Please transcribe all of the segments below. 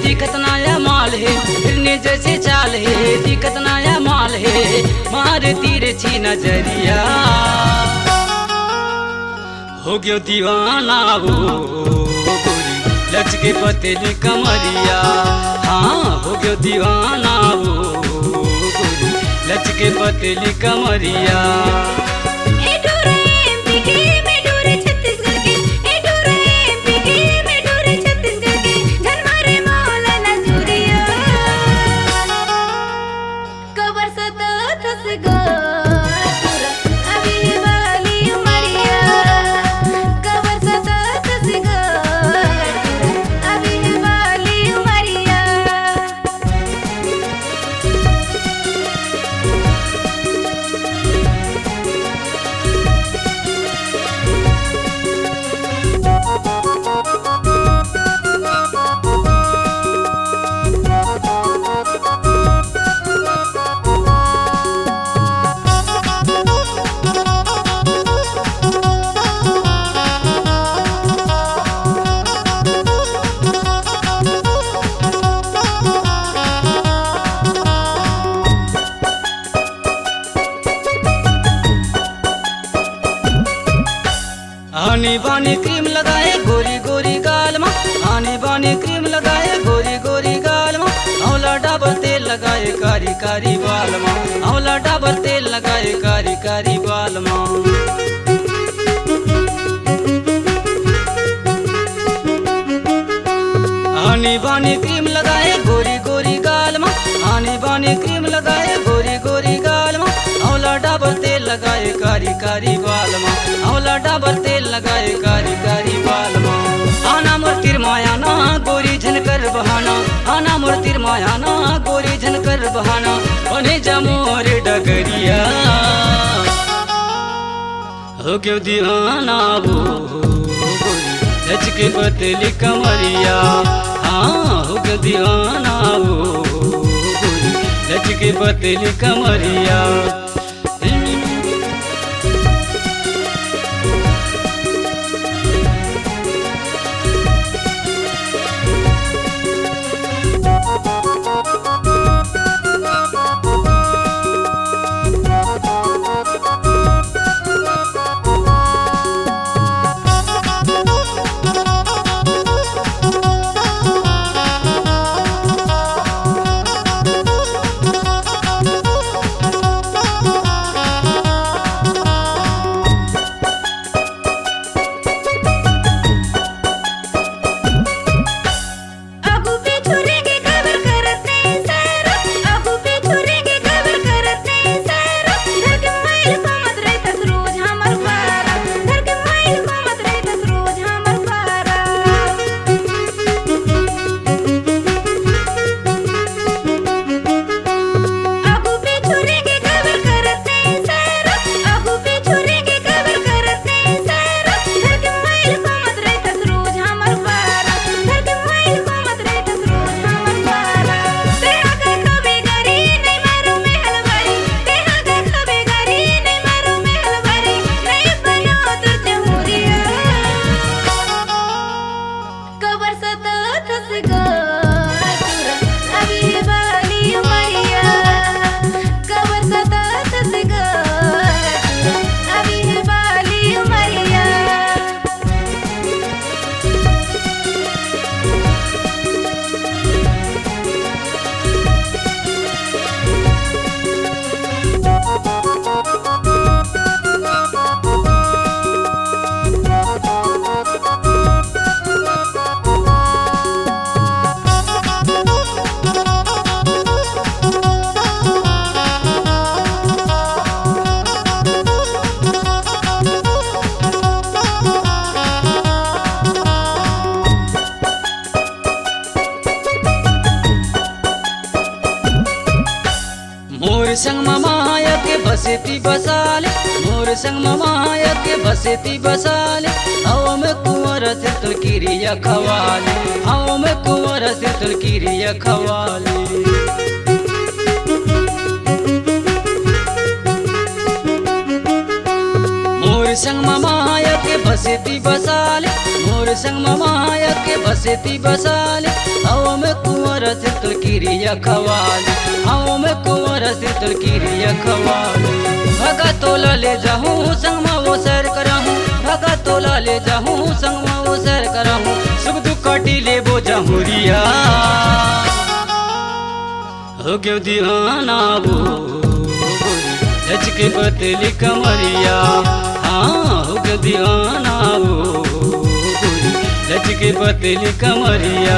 दिखत नया माल है, हिरने जैसे चाल है, दिखत नया माल है, मार तिरछी नजरिया। हो गयो दीवाना वो गोरी लचके पतली कमरिया। हाँ हो गयो दीवाना वो गोरी लचके पतली कमरिया। आने बाने क्रीम लगाए गोरी गोरी गाल में, आने बाने क्रीम लगाए गोरी गोरी गाल में, औला डाबर तेल लगाए कारी कारी बाल में, औला डाबर तेल लगाए कारी कारी बाल में। आने बाने क्रीम लगाए गोरी गोरी गाल में, आने बाने क्रीम लगाए गोरी गोरी गाल में, औला डाबर तेल लगाए कारी कारी बाल में, औला डाबर तेल लगाए कारी कारी बाल में। आना मोर तिरमाया ना गोरी झनकर बहाना, आना मोर तिरमाया ना गोरी झनकर बहाना, बने जमोर डगरिया। हो गयो दीवाना वो गोरी लचके पतली कमरिया। हाँ हो गयो दीवाना वो गोरी लचके पतली कमरिया। मोर संग माया के बसेती बसाले, मोर संग माया के बसेती बसाले, आओ में कुंवर से तुल किरिया खवाले, आओ में कुंवर से तुल किरिया खवाले। मोर संग माया के बसेती बसाले, मोर मोर संग माया के बसेती बसाले आओ में कुंवर से तुलकिरिया खवाले आओ में कुंवर से तुलकिरिया खवाले भगा तोला ले जाऊं संग वो सैर कराऊं भगा तोला ले जाऊं संग वो सैर कराऊं सुख दुख काटी ले बो जहुरिया हो गयो दीवाना वो लच के पतली कमरिया हाँ हो गयो दीवाना वो लच के पतली कमरिया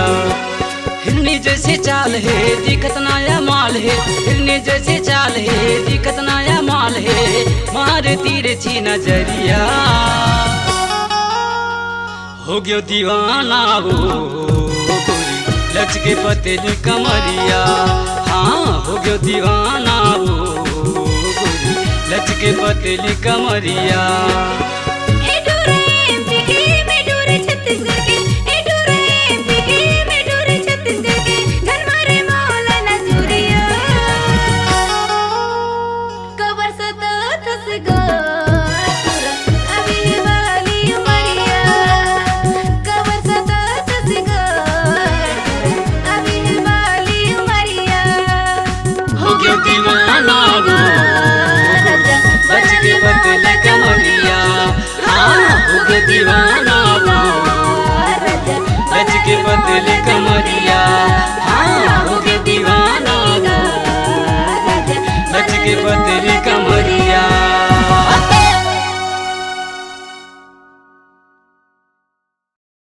हिरनी जैसे चाल है दिखत नया माल है हिरनी जैसे चाल है दिखत नया माल है मार तीर छी नजरिया हो गयो दीवाना वो लच के पतली कमरिया हाँ हो गयो दीवाना वो लच के पतली कमरिया।